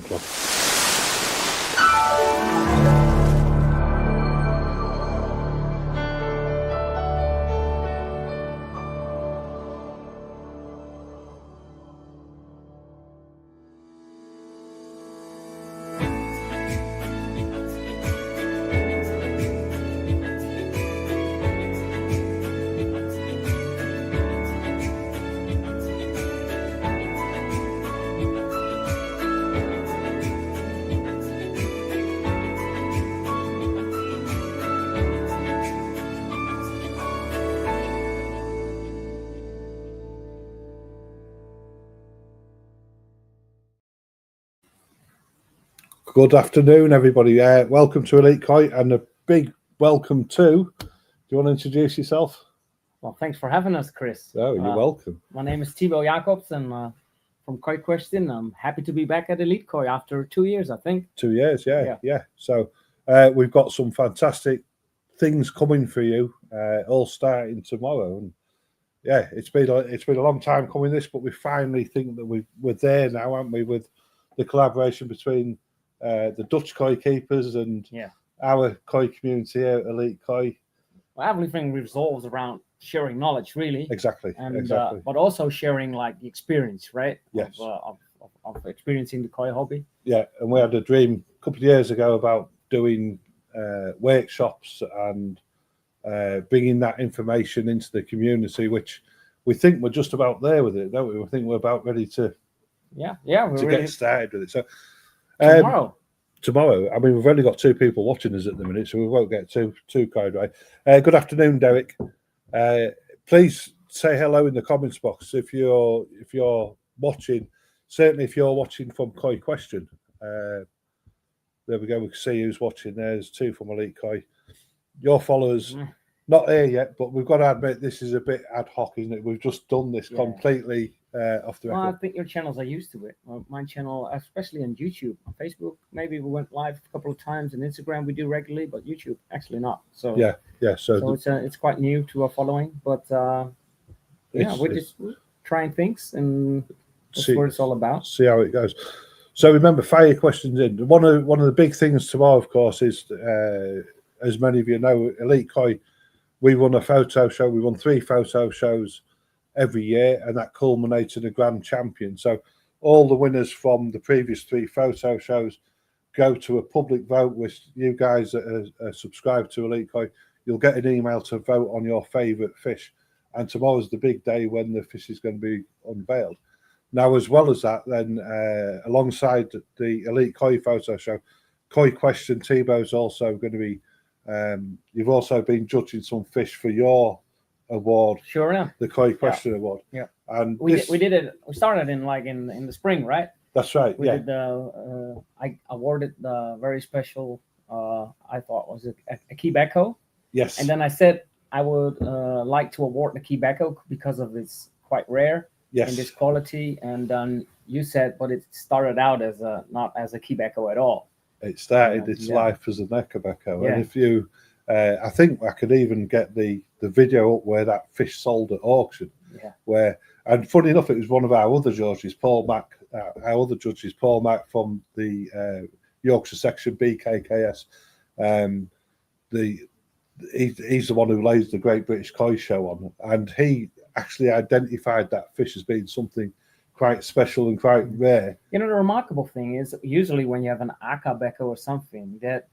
Club. Good afternoon, everybody. Welcome to Elite Koi, and a big welcome to. Do you want to introduce yourself? Well, thanks for having us, Chris. Oh, you're welcome. My name is Thibaut Jacobs, and from KoiQuestion. I'm happy to be back at Elite Koi after 2 years, I think. 2 years, yeah. So we've got some fantastic things coming for you, all starting tomorrow. And yeah, it's been a long time coming this, but we finally think that we're there now, aren't we? With the collaboration between the Dutch koi keepers and our koi community here at Elite Koi. Well, everything revolves around sharing knowledge, really. Exactly. But also sharing like the experience, right? Yes. Of experiencing the koi hobby. Yeah, and we had a dream a couple of years ago about doing workshops and bringing that information into the community, which we think we're just about there with it, don't we? We think we're about ready to get started with it. So tomorrow. I mean, we've only got 2 people watching us at the minute, so we won't get too carried away. Good afternoon, Derek. Please say hello in the comments box if you're watching. Certainly, if you're watching from KoiQuestion. There we go. We can see who's watching. There's 2 from Elite Koi. Your followers not here yet, but we've got to admit this is a bit ad hoc, isn't it? We've just done this completely off the record. Well, I think your channels are used to it. My channel, especially on YouTube, on Facebook, maybe we went live a couple of times, and Instagram we do regularly, but YouTube actually not. So So it's quite new to our following, but we're just trying things, and that's what it's all about. See how it goes. So remember, fire your questions in. One of the big things tomorrow, of course, is as many of you know, Elite Koi. We run a photo show. We run 3 photo shows every year, and that culminates in a grand champion. So all the winners from the previous 3 photo shows go to a public vote with you guys that are subscribed to Elite Koi. You'll get an email to vote on your favorite fish, and tomorrow's the big day when the fish is going to be unveiled. Now, as well as that, then alongside the Elite Koi photo show, KoiQuestion, Thibaut's also going to be. You've also been judging some fish for your award. Sure am. The KoiQuestion award. Yeah. And we did it. We started in the spring, right? That's right. We did I awarded the very special. I thought was a Quebeco. Yes. And then I said I would like to award the Quebeco because of its quite rare. Yes. In this quality, and then you said, but it started out as not as a Quebeco at all. It started its life as a Quebeco, and if you, I think I could even get the video up where that fish sold at auction. Yeah. And funny enough, it was one of our other judges, Paul Mack. Paul Mack from the Yorkshire section BKKS. He's the one who lays the Great British Koi Show on, and he actually identified that fish as being something quite special and quite rare. You know, the remarkable thing is usually when you have an Quebeco or something that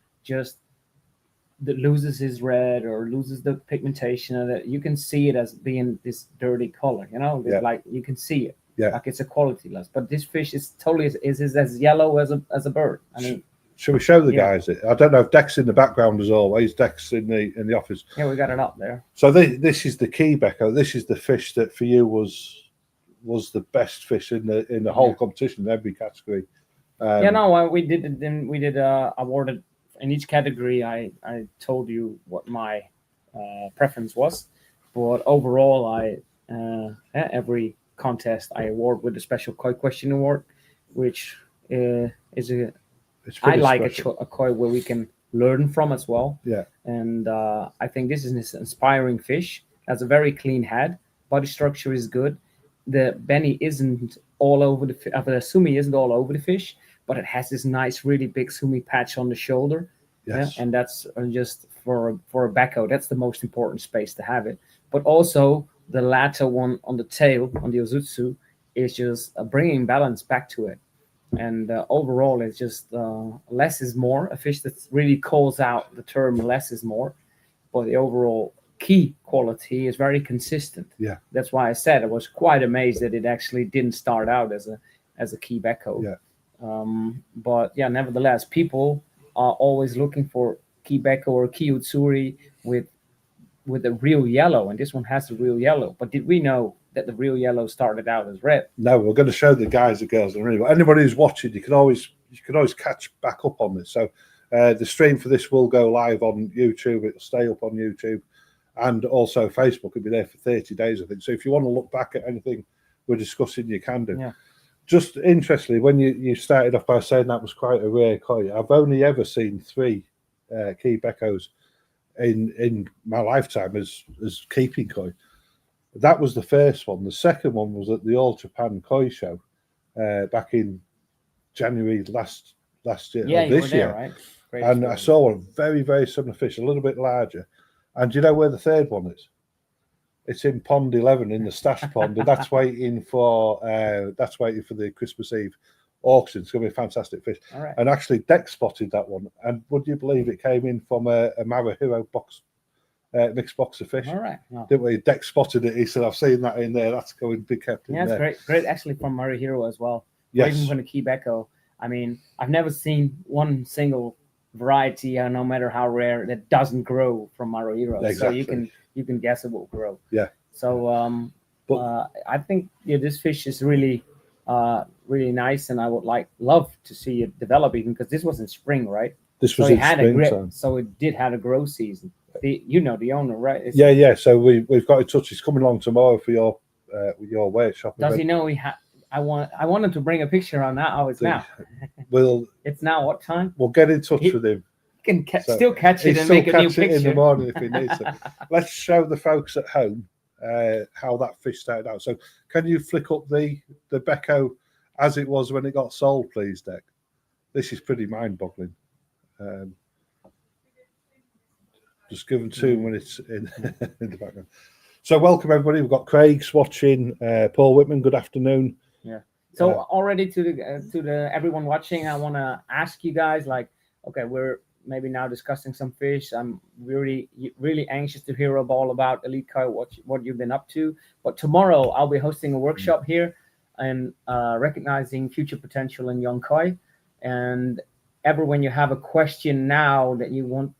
loses his red or loses the pigmentation, or that you can see it as being this dirty color, you know, like you can see it. Yeah. Like it's a quality loss. But this fish is totally is as yellow as a bird. I mean, should we show the guys it? I don't know if Deck's in the background as always. Deck's in the office. Yeah, we got it up there. So this is the Quebeco. This is the fish that for you was the best fish in the whole competition in every category. We did awarded in each category. I told you what my preference was, but overall every contest I award with a special KoiQuestion award, which is I like a koi where we can learn from as well. Yeah. And I think this is an inspiring fish. Has a very clean head. Body structure is good. The Benny isn't all over the fish. I assume he isn't all over the fish, but it has this nice, really big sumi patch on the shoulder. Yes. Yeah, and that's just for a Becco. That's the most important space to have it. But also the latter one on the tail, on the Ozutsu, is just bringing balance back to it. And overall, it's just less is more. A fish that really calls out the term less is more. But the overall key quality is very consistent. Yeah. That's why I said I was quite amazed that it actually didn't start out as a key Becco. Yeah. But yeah, nevertheless, people are always looking for key Becco or key Utsuri with a real yellow, and this one has a real yellow. But did we know that the real yellow started out as red? No, we're going to show the guys and girls. And anybody who's watching, you can always catch back up on this. So the stream for this will go live on YouTube. It'll stay up on YouTube, and also Facebook. It'll be there for 30 days, I think. So if you want to look back at anything we're discussing, you can do. Yeah. Just interestingly, when you started off by saying that was quite a rare koi, I've only ever seen 3 key Beccos in my lifetime as keeping koi. That was the first one. The second one was at the All Japan Koi Show back in January last year. Yeah, you were this there, year. right? Great And story. I saw one very, very similar fish, a little bit larger. And do you know where the third one is? It's in Pond 11 in the Stash Pond, and that's waiting for the Christmas Eve auction. It's going to be a fantastic fish. All right. And actually, Deck spotted that one. And would you believe it came in from a Marahiro box, mixed box of fish? All right. No. Didn't we? Deck spotted it. He said, "I've seen that in there. That's going to be kept in Yeah, it's there." great actually from Murray Hero as well. Yes. Even from the Key Becco. I mean, I've never seen one single variety, no matter how rare, that doesn't grow from Murray Hero. Exactly. So you can guess it will grow. Yeah. So I think this fish is really really nice, and I would love to see it develop even, because this was in spring, right? This was so it in had spring, so it did have a grow season. The owner, right? Yeah. So we've got in touch. He's coming along tomorrow for your weight shop. Does he know I wanted to bring a picture on that. Oh, it's now. It's now what time? We'll get in touch with him. He can still catch it and make a new picture in the morning if he needs to. Let's show the folks at home how that fish started out. So can you flick up the Becco as it was when it got sold, please, Deck? This is pretty mind-boggling. Just give them 2 minutes in the background. So welcome everybody. We've got Craig's watching, Paul Whitman. Good afternoon. Yeah. So already to the everyone watching, I want to ask you guys, okay, we're maybe now discussing some fish. I'm really anxious to hear all about Elite Koi, what you've been up to. But tomorrow I'll be hosting a workshop here and recognizing future potential in young koi. And when you have a question now that you want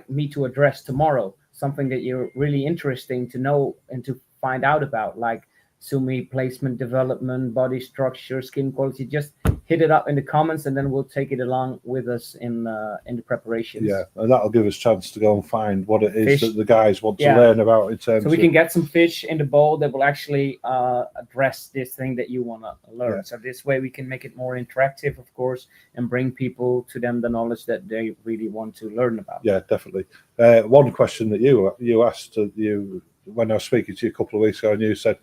me to address tomorrow, something that you're really interesting to know and to find out about, like sumi placement, development, body structure, skin quality, just hit it up in the comments, and then we'll take it along with us in the preparations. Yeah, and that'll give us a chance to go and find what it is Fish. that the guys want to learn about in terms. So we can get some fish in the bowl that will actually address this thing that you want to learn. Yeah. So this way we can make it more interactive, of course, and bring people to them the knowledge that they really want to learn about. Yeah, definitely. One question that you asked when I was speaking to you a couple of weeks ago, and you said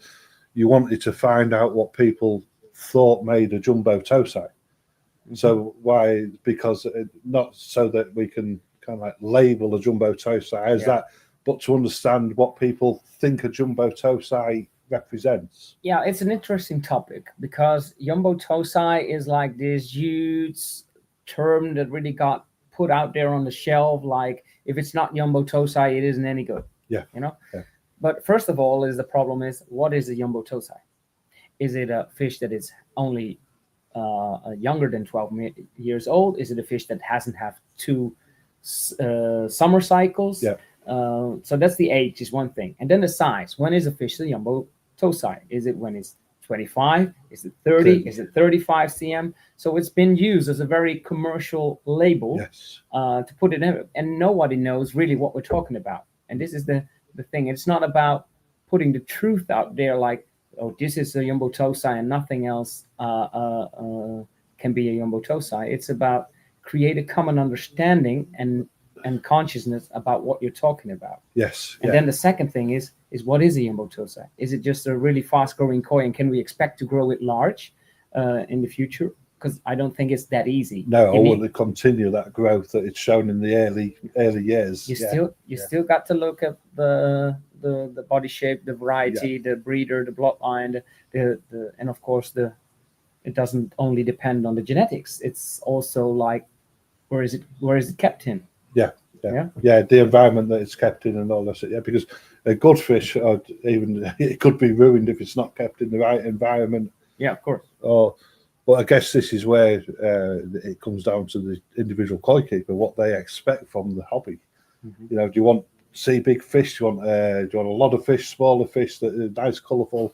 you wanted to find out what people thought made a jumbo tosai. Mm-hmm. So why? Because not so that we can kind of label a jumbo tosai as that, but to understand what people think a jumbo tosai represents. Yeah, it's an interesting topic, because jumbo tosai is like this huge term that really got put out there on the shelf. Like, if it's not jumbo tosai, it isn't any good. Yeah, Yeah. But first of all, what is a jumbo tosai? Is it a fish that is only younger than 12 years old? Is it a fish that hasn't had 2 summer cycles? Yeah. So that's the age is one thing. And then the size. When is a fish a jumbo tosai? Is it when it's 25? Is it 30? Is it 35 cm? So it's been used as a very commercial label to put it in. And nobody knows really what we're talking about. And this is the thing. It's not about putting the truth out there like, oh, this is a jumbo tosai and nothing else can be a jumbo tosai. It's about create a common understanding and consciousness about what you're talking about. Yes. And then the second thing is what is a jumbo tosai? Is it just a really fast growing koi, and can we expect to grow it large in the future? because I don't think it's that easy. No, I You want need- to continue that growth that it's shown in the early years. you Yeah. still got to look at the body shape, the variety, the breeder, the bloodline, the and of course it doesn't only depend on the genetics. It's also like where is it kept in? Yeah, the environment that it's kept in and all this. Yeah, because a good fish, or even it could be ruined if it's not kept in the right environment. Yeah, of course. But I guess this is where it comes down to the individual koi keeper, what they expect from the hobby. Mhm. You know, do you want to see big fish? Do you want a lot of fish, smaller fish that are nice, colourful,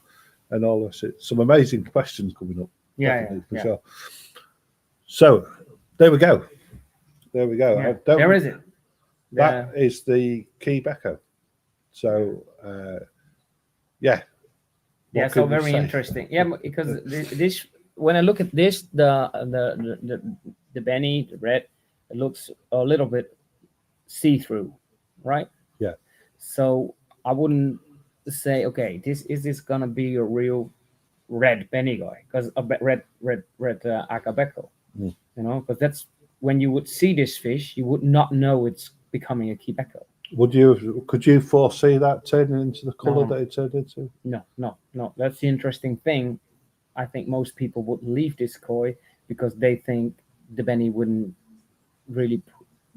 and all this? Some amazing questions coming up. Yeah, For sure. So there we go. There we go. Yeah. There is it. That is the key Becco. So yeah. Yeah, so very interesting. Yeah, because this when I look at this, the Benny, the red, it looks a little bit see-through, right? Yeah. So I wouldn't say, okay, is this gonna be a real red Benny guy? Because a red Akabeko, you know, because that's when you would see this fish, you would not know it's becoming a Quebeco. Could you foresee that turning into the colour that it turned into? No. That's the interesting thing. I think most people would leave this koi because they think the Benny wouldn't really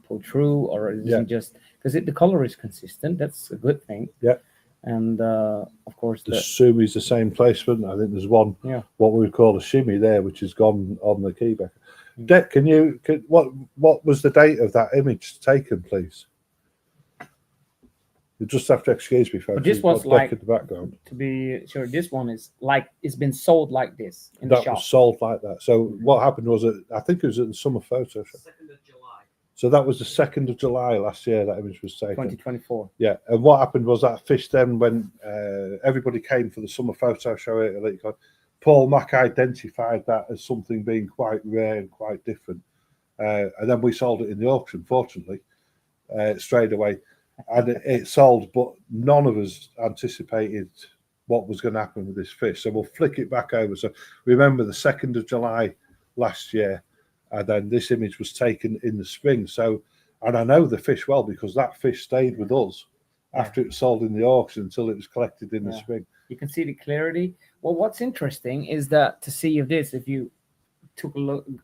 pull through, or it isn't just because the color is consistent. That's a good thing. Yeah. And of course, the sumi's the same placement. I think there's one, what we would call a shimmy there, which has gone on the Quebec. Dec, what was the date of that image taken, please? You just have to excuse me, folks. But this was like, in the background. To be sure, this one is like, it's been sold like this in the shop. Was sold like that. So what happened was, I think it was at the summer photo show. 2nd of July. So that was the 2nd of July last year that image was taken. 2024. Yeah, and what happened was that fish then, when everybody came for the summer photo show at Elite Koi, Paul Mack identified that as something being quite rare and quite different. And then we sold it in the auction, fortunately, straight away. And it sold, but none of us anticipated what was going to happen with this fish. So we'll flick it back over. So remember the 2nd of July last year, and then this image was taken in the spring. So, and I know the fish well because that fish stayed with us after it was sold in the auction until it was collected in the spring. You can see the clarity. Well, what's interesting is that to see if you took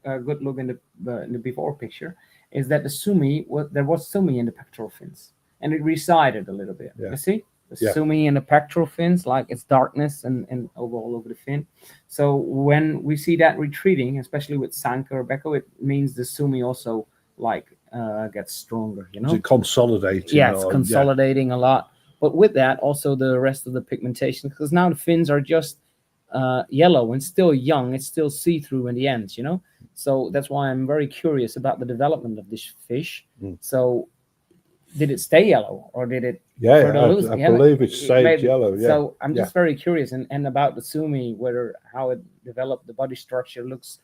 a good look in the before picture, is that the sumi, there was sumi in the pectoral fins. And it resided a little bit. Yeah. You see the sumi and the pectoral fins, like it's darkness and all over the fin. So when we see that retreating, especially with Sanka or Becco, it means the sumi also like gets stronger. You know, is it consolidating? Yeah, it's consolidating a lot. But with that, also the rest of the pigmentation, because now the fins are just yellow and still young. It's still see-through in the ends. You know, so that's why I'm very curious about the development of this fish. So. Did it stay yellow or did it? Yeah, I believe it stayed yellow. Yeah. So I'm just very curious, and about the sumi, how it developed, the body structure looks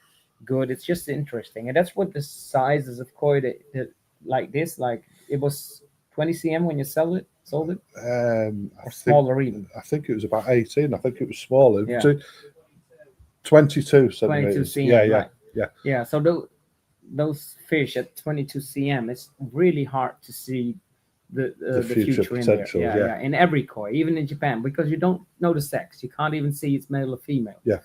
good. It's just interesting, and that's what the sizes of koi that like this, like it was 20 cm when you sold it, or smaller even. I think it was about 18. I think it was smaller. Yeah. 22 centimeters. 22 cm. Yeah. Yeah. So those fish at 22 cm, it's really hard to see the future in there. Yeah, in every koi, even in Japan, because you don't know the sex. You can't even see it's male or female. Yeah.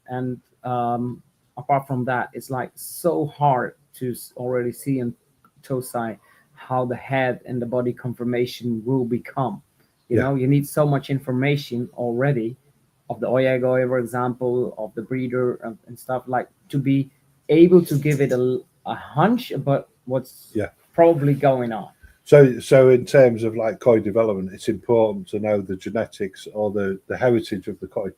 And apart from that, it's like so hard to already see in Tosai how the head and the body conformation will become. You know, you need so much information already of the oyagoi, for example, of the breeder and stuff, like to be able to give it a hunch about what's probably going on. So in terms of like koi development, it's important to know the genetics or the heritage of the koi.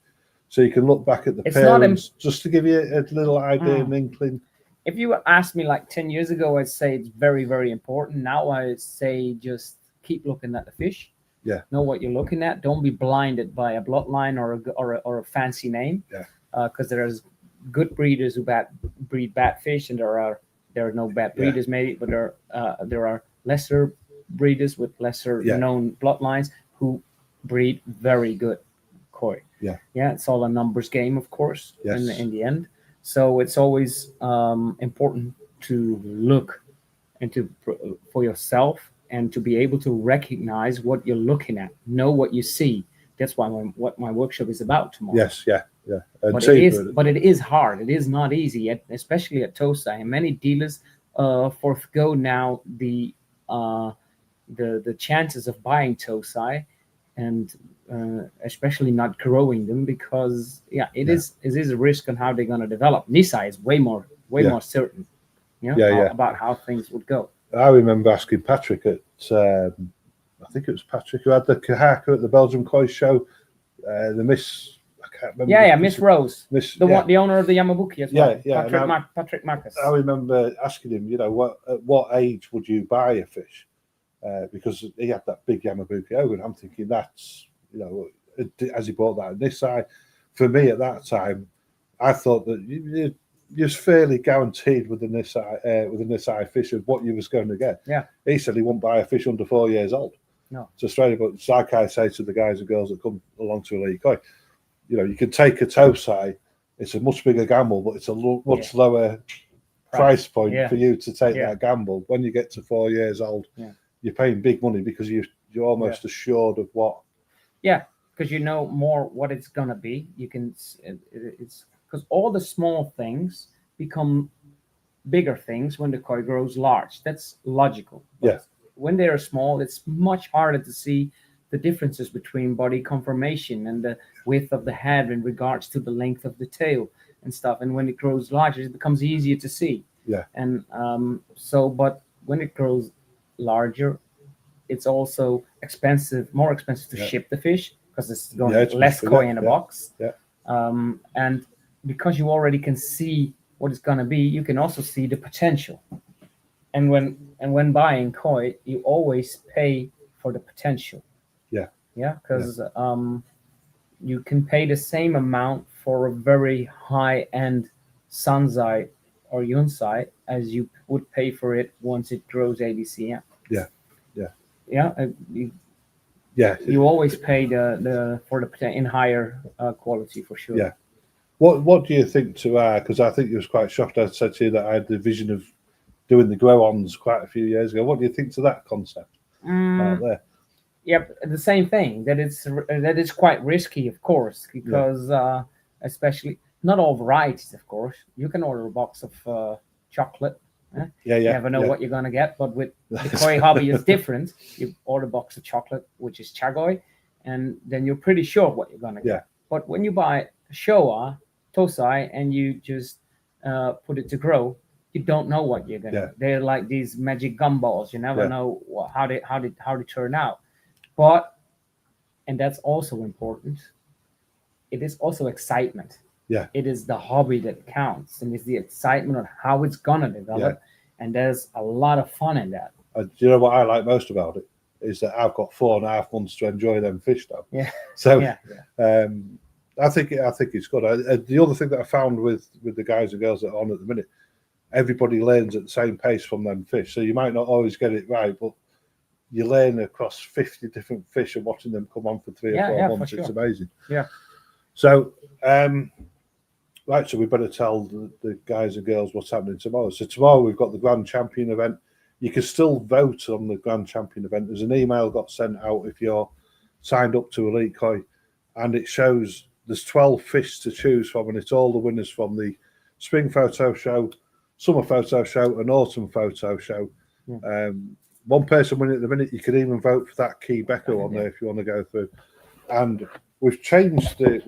So you can look back at the parents just to give you a little idea, an inkling. If you asked me like 10 years ago, I'd say it's very, very important. Now I'd say just keep looking at the fish. Yeah. Know what you're looking at. Don't be blinded by a bloodline or a fancy name. Yeah. Because there's good breeders who breed bad fish, and there are no bad breeders maybe, but there are lesser breeders with lesser known bloodlines who breed very good koi. Yeah. It's all a numbers game, of course. Yes. In the end. So it's always important to look into for yourself and to be able to recognize what you're looking at, know what you see. That's why what my workshop is about tomorrow. Yes, yeah. And But it is hard. It is not easy, especially at TOSA. And many dealers forego now the chances of buying TOSI, and especially not growing them, because it is a risk on how they're going to develop. Nisai is way more certain, about how things would go. I remember asking Patrick at I think it was Patrick who had the Kahaka at the Belgium Koi show. The Miss, I can't remember. Miss Rose, the owner of the Yamabuki as well. Patrick Marcus. I remember asking him, at what age would you buy a fish? Because he had that big Yamabuki Ogun. I'm thinking that's, as he bought that this side. For me at that time, I thought that you're fairly guaranteed with the Nisai fish of what you was going to get. Yeah. He said he wouldn't buy a fish under 4 years old. No. So straight up, like I say to the guys and girls that come along to Elite Koi, you can take a Tosai. It's a much bigger gamble, but it's a much lower price point for you to take that gamble. When you get to 4 years old, you're paying big money because you're almost assured of what. Yeah, because you know more what it's gonna be. You can it's because all the small things become bigger things when the koi grows large. That's logical. But when they are small, it's much harder to see the differences between body conformation and the width of the head in regards to the length of the tail and stuff. And when it grows larger, it becomes easier to see. Yeah. And but when it grows larger, it's also more expensive to ship the fish because it's going less koi in a box. Yeah. And because you already can see what it's going to be, you can also see the potential. And when buying koi, you always pay for the potential. Yeah, because you can pay the same amount for a very high-end Sanzai or Yunsai as you would pay for it once it grows 80 cm. You always pay for the in higher quality for sure. Yeah. What do you think because I think you was quite shocked. I said to you that I had the vision of doing the grow-ons quite a few years ago. What do you think to that concept out there? Yep, the same thing. That it's quite risky, of course, because especially not all varieties, of course. You can order a box of chocolate. You never know what you're gonna get. But with the koi hobby, it's different. You order a box of chocolate, which is Chagoi, and then you're pretty sure what you're gonna get. But when you buy Showa, Tosai, and you just put it to grow, you don't know what you're gonna. They're like these magic gumballs. You never know how they turn out. And that's also important. It is also excitement. Yeah. It is the hobby that counts, and it's the excitement on how it's gonna develop. And there's a lot of fun in that. Do you know what I like most about it? Is that I've got 4.5 months to enjoy them fish now. Yeah. So I think it's good. The other thing that I found with the guys and girls that are on at the minute, everybody learns at the same pace from them fish. So you might not always get it right, but you learn across 50 different fish and watching them come on for 3 or 4 months. It's amazing. Yeah. So, so we better tell the guys and girls what's happening tomorrow. So tomorrow we've got the Grand Champion event. You can still vote on the Grand Champion event. There's an email got sent out if you're signed up to Elite Koi, and it shows there's 12 fish to choose from, and it's all the winners from the Spring Photo Show, Summer Photo Show, and Autumn Photo Show. One person winning at the minute. You could even vote for that Key Becker on there if you want to go through. And we've changed the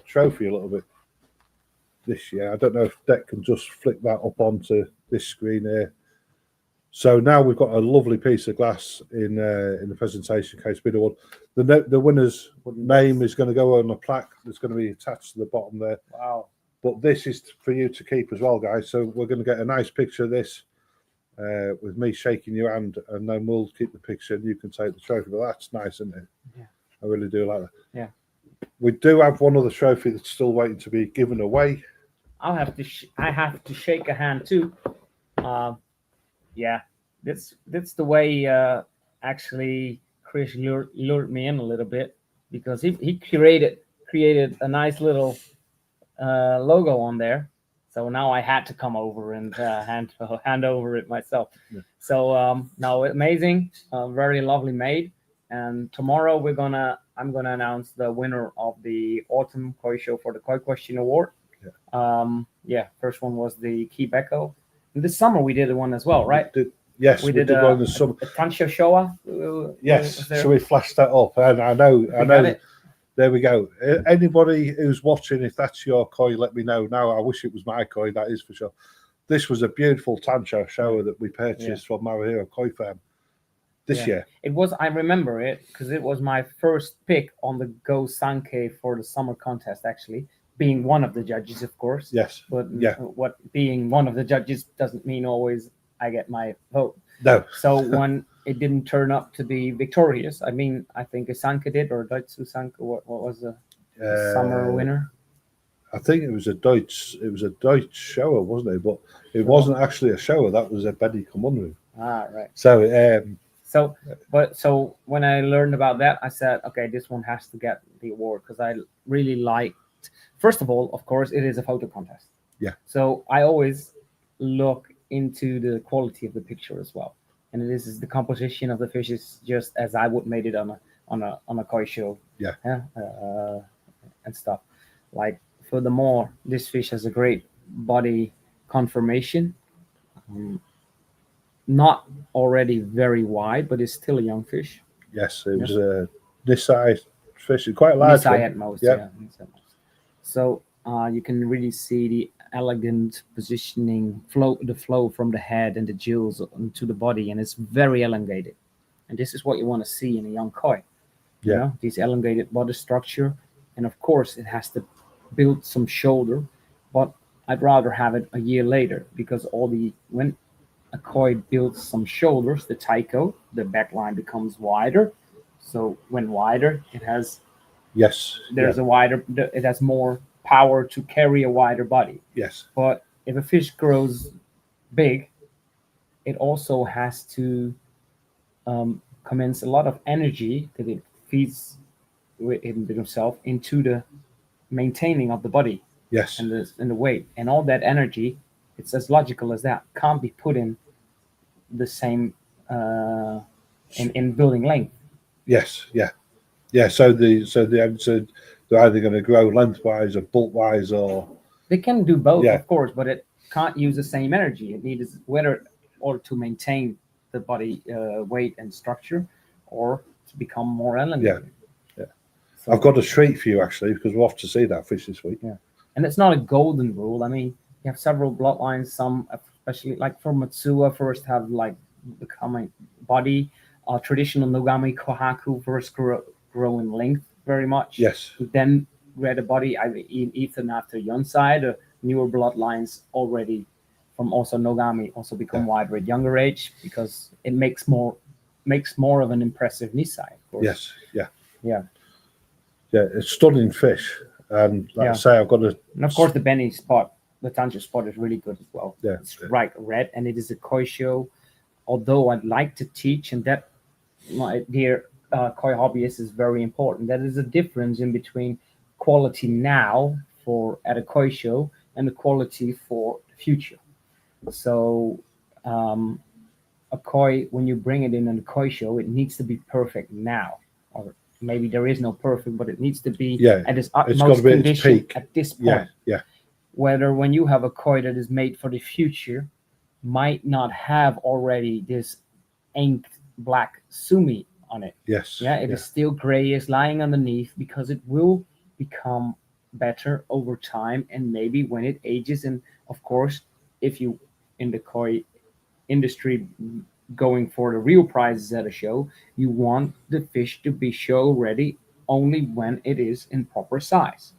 trophy a little bit this year. I don't know if Deck can just flick that up onto this screen here. So now we've got a lovely piece of glass in the presentation case. The winner's name is going to go on a plaque that's going to be attached to the bottom there. Wow! But this is for you to keep as well, guys. So we're going to get a nice picture of this. With me shaking your hand, and then we'll keep the picture and you can take the trophy. But that's nice, isn't it? Yeah. I really do like that. Yeah. We do have one other trophy that's still waiting to be given away. I have to shake a hand too. That's the way actually Chris lured me in a little bit, because he created a nice little logo on there, So now I had to come over and hand over it myself. Yeah. So now amazing, very lovely made. And tomorrow I'm gonna announce the winner of the autumn koi show for the KoiQuestion award. First one was the Keep Echo. And this summer we did one as well, right? Yes, we did one in the summer. A Tancho Showa. Yes, so we flashed that up, and I know. There we go. Anybody who's watching, if that's your koi, let me know. Now, I wish it was my koi, that is for sure. This was a beautiful Tancho shower that we purchased from Marahiro Koi Farm this year. It was, I remember it, because it was my first pick on the Go Sankei for the summer contest, actually. Being one of the judges, of course. Yes. But what being one of the judges doesn't mean always I get my vote. No. So when it didn't turn up to be victorious, I mean, I think a Sanka did, or Deutsche Sanka. What was the summer winner? I think it was a Deutsch shower, wasn't it? But it wasn't actually a shower. That was a Benny Comunru. Ah, right. So So when I learned about that, I said, okay, this one has to get the award because I really liked. First of all, of course, it is a photo contest. Yeah. So I always look into the quality of the picture as well, and this is the composition of the fish is just as I would made it on a koi show. Yeah. And stuff. Like furthermore, this fish has a great body conformation. Not already very wide, but it's still a young fish. Yes, it was a this size fish, quite large. Nisai at most, yeah. So you can really see the elegant positioning, the flow from the head and the gills to the body, and it's very elongated. And this is what you want to see in a young koi. Yeah. You know, this elongated body structure, and of course it has to build some shoulder, but I'd rather have it a year later because when a koi builds some shoulders, the taiko, the back line becomes wider. So when wider, it has it has more power to carry a wider body. Yes. But if a fish grows big, it also has to commence a lot of energy that it feeds within himself into the maintaining of the body. Yes. And the weight. And all that energy, it's as logical as that, can't be put in the same in building length. Yes, yeah. So they're either going to grow lengthwise or bulk-wise, or they can do both, of course, but it can't use the same energy. It needs whether or to maintain the body weight and structure, or to become more elongated. Yeah. So, I've got a treat for you actually because we're off to see that fish this week. Yeah, and it's not a golden rule. I mean, you have several bloodlines. Some, especially like for Matsuwa, first have like becoming body. Traditional Nogami Kohaku first grow in length very much. Yes. Then read a body even after Yonsai, the newer bloodlines already from also Nogami also become wider at younger age because it makes more of an impressive Nisai, of course. Yes. Yeah. It's stunning fish, and like I say, I've got a. And of course, the Benny spot, the Tancho spot is really good as well. Yeah. It's bright red, and it is a koi show. Although I'd like to teach, and that, my dear koi hobbyist, is very important. That is a difference in between quality now at a koi show and the quality for the future. So a koi, when you bring it in a koi show, it needs to be perfect now, or maybe there is no perfect, but it needs to be at its utmost condition at this point. Yeah. Whether when you have a koi that is made for the future, might not have already this inked black sumi on it. Yes. Yeah, it is still grayish lying underneath because it will become better over time, and maybe when it ages. And of course, if you in the koi industry going for the real prizes at a show, you want the fish to be show ready only when it is in proper size.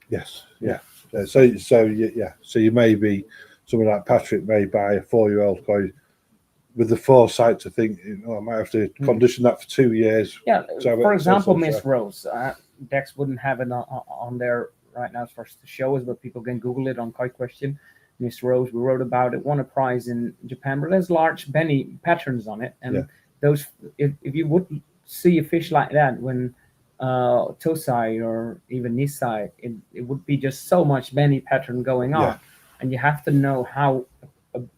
Yes. Yeah. So you may be someone like Patrick may buy a 4-year-old koi with the foresight to think, I might have to condition that for 2 years. Yeah. For example, Miss Rose, Dex wouldn't have it on there right now for the shows, but people can Google it on KoiQuestion. Miss Rose, we wrote about it, won a prize in Japan, but there's large Benny patterns on it, and those, if you would see a fish like that when Tosai or even Nisai, it would be just so much Benny pattern going on. and you have to know how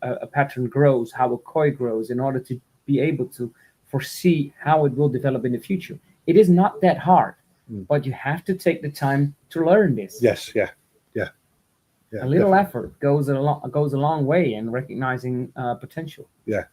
a pattern grows, how a koi grows, in order to be able to foresee how it will develop in the future. It is not that hard, but you have to take the time to learn this. Yes, yeah. A little definitely. effort goes a long way in recognizing potential. Yeah,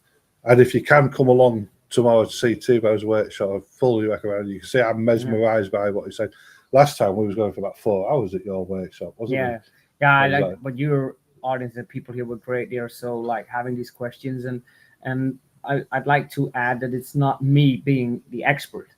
and if you can come along tomorrow to see Thibaut's workshop, I fully recommend. You can see I'm mesmerised by what he said. Last time we was going for about 4 hours at your workshop, wasn't Yeah, it? yeah. I It was like, but your audience and people here were great. They are so like having these questions, and I'd like to add that it's not me being the expert.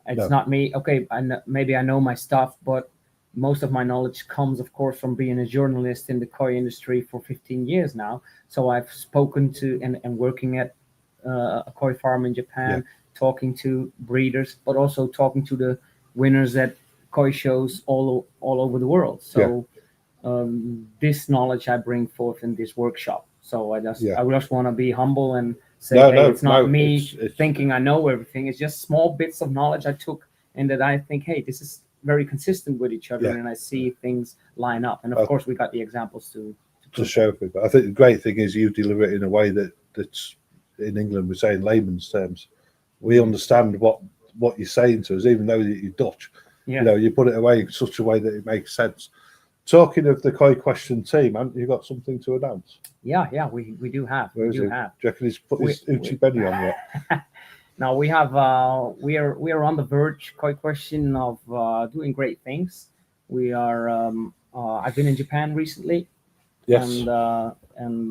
It's No. not me. Okay, maybe I know my stuff, but most of my knowledge comes, of course, from being a journalist in the koi industry for 15 years now. So I've spoken to and working at a koi farm in Japan, talking to breeders, but also talking to the winners at koi shows all over the world. So this knowledge I bring forth in this workshop. So I just want to be humble and say, hey, it's not me thinking I know everything. It's just small bits of knowledge I took, and that I think, hey, this is very consistent with each other, and I see things line up. And of course, we got the examples to show people. I think the great thing is you deliver it in a way that's in England we say in layman's terms. We understand what you're saying to us, even though you're Dutch. Yeah. You know, you put it away in such a way that it makes sense. Talking of the KoiQuestion team, haven't you got something to announce? Yeah, we do have. Where we is do it? have. Do you reckon he's put his Uchi Benny on yet? Now we have we are on the verge, KoiQuestion, of doing great things. We are I've been in Japan recently, Yes. and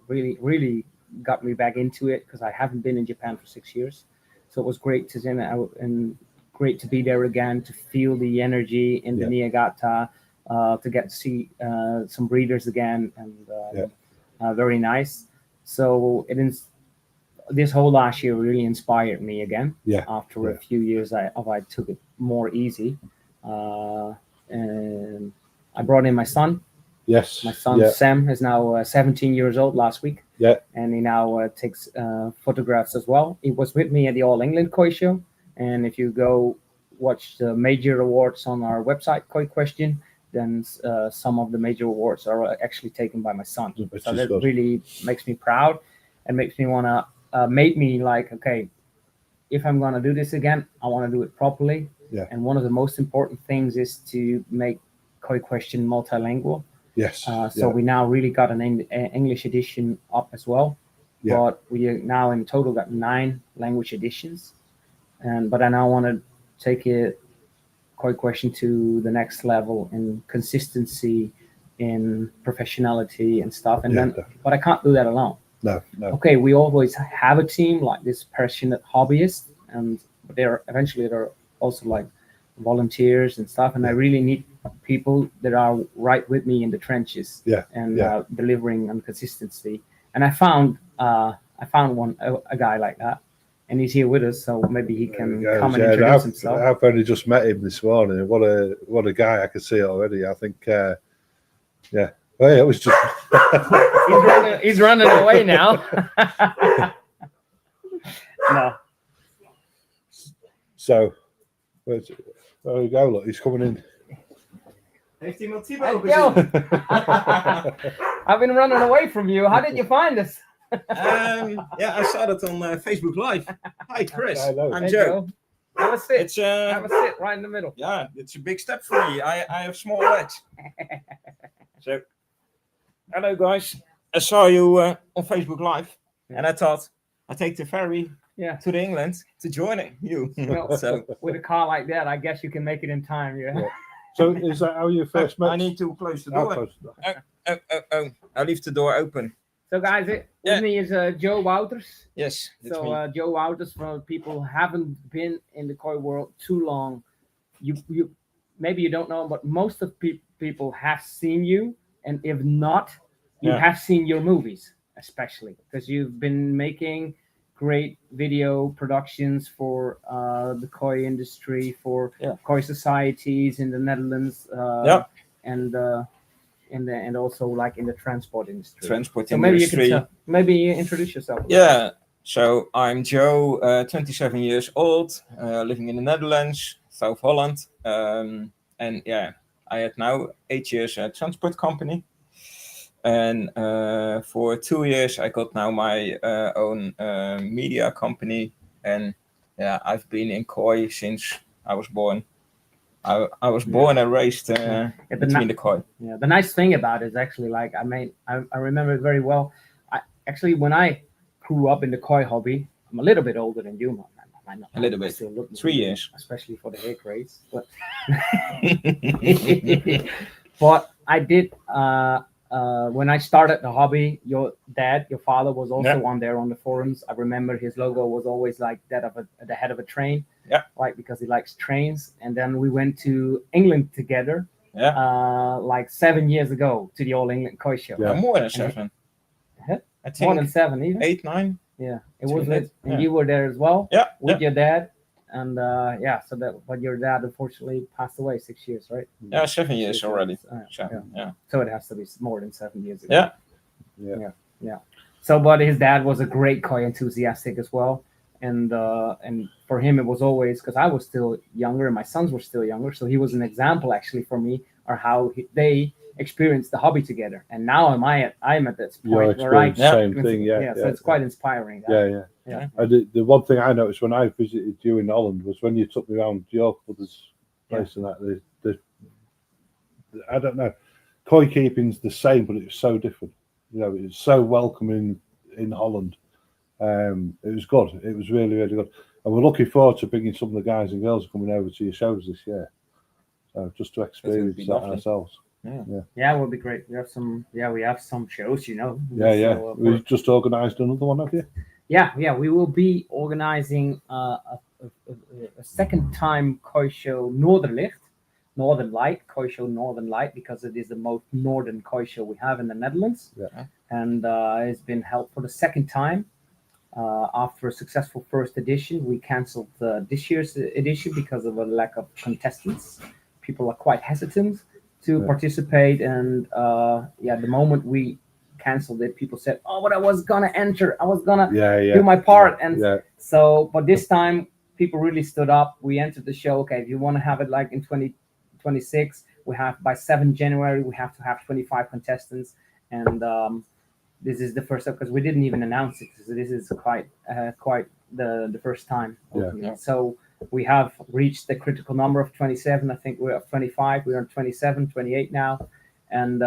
really got me back into it because I haven't been in Japan for 6 years. So it was great to and great to be there again, to feel the energy in the Niigata, to get to see some breeders again, and very nice. So this whole last year really inspired me again. After a few years, I took it more easy, and I brought in my son. Yes. My son Sam is now 17 years old last week. Yeah. And he now takes photographs as well. He was with me at the All England Koi Show. And if you go watch the major awards on our website, KoiQuestion, then some of the major awards are actually taken by my son. So that really makes me proud and makes me want to, made me like, okay, if I'm going to do this again, I want to do it properly. Yeah. And one of the most important things is to make KoiQuestion multilingual. Yes. So we now really got an English edition up as well. Yeah. But we now in total got 9 language editions. But I now want to take it KoiQuestion to the next level in consistency, in professionalism and stuff. And but I can't do that alone. No. Okay, we always have a team like this passionate hobbyists, but they're also like volunteers and stuff. And I really need people that are right with me in the trenches and delivering on consistency. And I found a guy like that, and he's here with us, so maybe he can come and introduce himself. I've only just met him this morning. What a guy! I can see already. I think, Oh, yeah, it was just. he's running away now. No. So, there we go. Look, he's coming in. Heeft iemand Thibaut gezien? I've been running away from you. How did you find us? I saw that on Facebook Live. Hi, Chris. Hello. I'm Joe. Have a sit. Have a sit right in the middle. Yeah, it's a big step for me. I have small legs. So, hello guys. I saw you on Facebook Live, and I thought I'd take the ferry to the England to join you. Well, so with a car like that, I guess you can make it in time. Yeah. So is that how you first met? I need to close the door. I leave the door open. So guys, with me is Joe Wouters. Yes. So Joe Wouters, for people who haven't been in the koi world too long, you maybe you don't know, but most of people have seen you, and if not, you have seen your movies, especially because you've been making great video productions for the koi industry, for koi societies in the Netherlands, and also like in the transport industry. Maybe you introduce yourself. Yeah. So I'm Joe, 27 years old, living in the Netherlands, South Holland, and I had now 8 years at transport company. And for 2 years, I got now my own media company. And yeah, I've been in koi since I was born. I was born and raised between the koi. Yeah, the nice thing about it is actually like I remember it very well. Actually, when I grew up in the koi hobby, I'm a little bit older than you, man. A little bit. 3 years. Especially for the hair grades. But but I did when I started the hobby, your father was also on there on the forums. I remember his logo was always like that of the head of a train. Yeah. Like because he likes trains. And then we went to England together. Yeah. Like 7 years ago to the All England Koi Show. Yeah. More than 7. Huh? I think more than 7 even. 8, 9. Yeah, it was it, and you were there as well. Yeah, with your dad, and so that. But your dad unfortunately passed away 6 years, right? Yeah, 7 years 6 already. Years. Yeah. So it has to be more than 7 years ago. Yeah. So, but his dad was a great koi enthusiastic as well, and for him it was always because I was still younger and my sons were still younger, so he was an example actually for me or how they experienced the hobby together. And now I'm at this point where I same thing. So it's quite inspiring. Yeah. The one thing I noticed when I visited you in Holland was when you took me around your brother's place and that I don't know, koi keeping's the same, but it's so different. You know, it's so welcoming in Holland. It was good. It was really, really good. And we're looking forward to bringing some of the guys and girls coming over to your shows this year. So just to experience that ourselves. Yeah, it would be great. We have some shows, you know. Yeah. We've just organised another one, have you? Yeah. We will be organising a second time koi show Northern Light, koi show Northern Light, because it is the most northern koi show we have in the Netherlands. Yeah. And it's been held for the second time. After a successful first edition, we cancelled this year's edition because of a lack of contestants. People are quite hesitant to participate, and the moment we canceled it, people said, "Oh, but I was gonna enter. I was gonna do my part." And so, but this time, people really stood up. We entered the show. Okay, if you want to have it like in 2026, we have by 7 January, we have to have 25 contestants, and this is the first up because we didn't even announce it. So this is quite the first time. So we have reached the critical number of 27. I think we're at 25. We're on 27, 28 now. And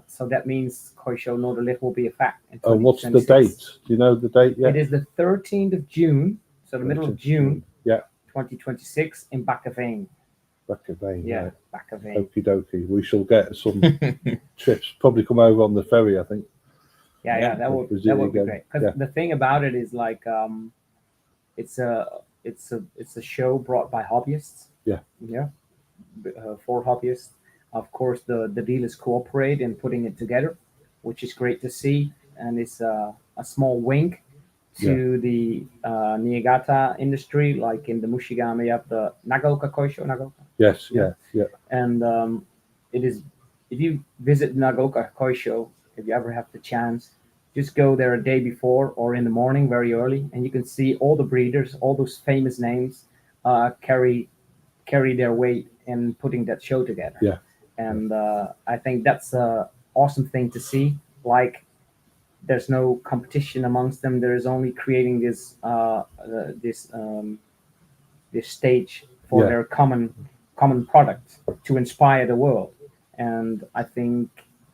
so that means Koi Show Noorderlicht will be a fact. And what's the date? Do you know the date yet? It is the 13th of June. So the middle of June. 2026 in Bakkeveen. Bakkeveen. Bakkeveen. Okie dokie. We shall get some trips. Probably come over on the ferry, I think. That would be great. Because the thing about it is like it's a show brought by hobbyists. For hobbyists. Of course, the dealers cooperate in putting it together, which is great to see, and it's a small wink to the Niigata industry, like in the Mushigame, you have the Nagaoka Koi Show. Yes. And it is, if you visit Nagaoka Koi Show, if you ever have the chance, just go there a day before or in the morning, very early, and you can see all the breeders, all those famous names, carry their weight in putting that show together. And I think that's an awesome thing to see. Like, there's no competition amongst them. There is only creating this this stage for their common product to inspire the world. And I think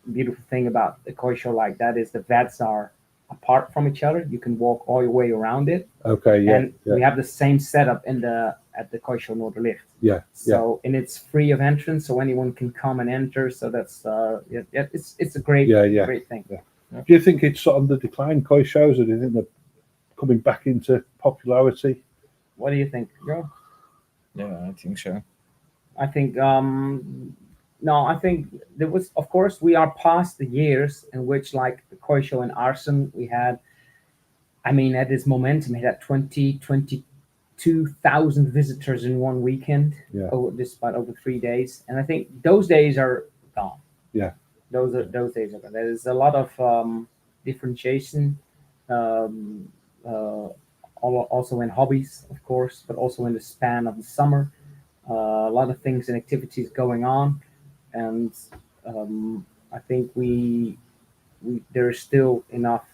the beautiful thing about the koi show like that is the vets are apart from each other. You can walk all your way around it. And we have the same setup at the Koi Show Noorderlicht. And it's free of entrance, so anyone can come and enter. So that's it's a great thing. Do you think it's on the decline, koi shows, or do you think they're coming back into popularity? What do you think, Joe? Yeah, I think so. I think I think there was, of course, we are past the years in which, like the Koi Show in Arsen, we had, at this momentum, we had 22,000 visitors in one weekend, over 3 days. And I think those days are gone. Those days are gone. There's a lot of differentiation, also in hobbies, of course, but also in the span of the summer. A lot of things and activities going on. And I think we there is still enough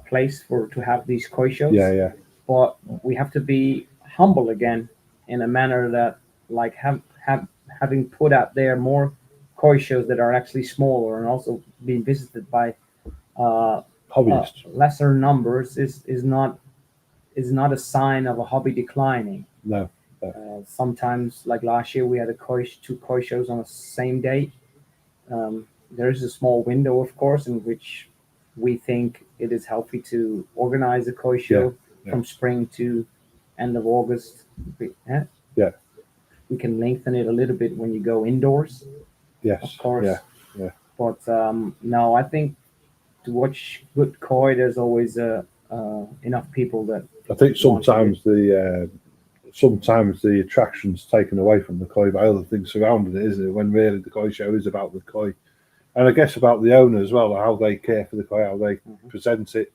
place to have these koi shows. Yeah. But we have to be humble again in a manner that, like, having put out there more koi shows that are actually smaller and also being visited by Hobbyists. lesser numbers is not a sign of a hobby declining. No. Sometimes, like last year, we had two koi shows on the same day. There is a small window, of course, in which we think it is healthy to organize a koi show from spring to end of August. Yeah. We can lengthen it a little bit when you go indoors, Yes. of course. Yeah. But no, I think to watch good koi, there's always enough people that. I think sometimes the attraction's taken away from the koi by other things surrounding it, isn't it? When really the koi show is about the koi, and I guess about the owner as well, how they care for the koi, how they present it,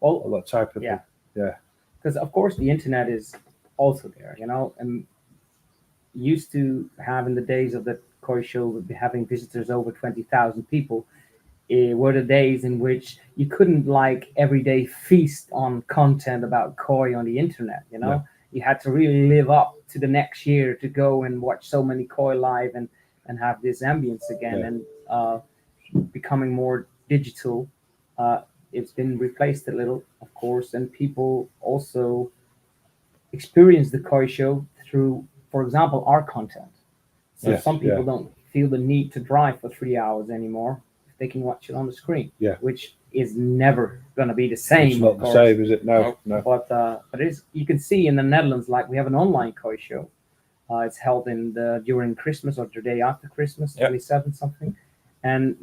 all that type of thing. Yeah. Because of course the internet is also there, and used to have in the days of the koi show having visitors over 20,000 people. Were the days in which you couldn't every day feast on content about koi on the internet. You had to really live up to the next year to go and watch so many koi live and have this ambience again. And becoming more digital, it's been replaced a little, of course, and people also experience the koi show through, for example, our content. So some people don't feel the need to drive for 3 hours anymore. They can watch it on the screen, which is never going to be the same. It's not the same, is it? No. But it is. You can see in the Netherlands, we have an online koi show. It's held during Christmas or the day after Christmas, 27th something, and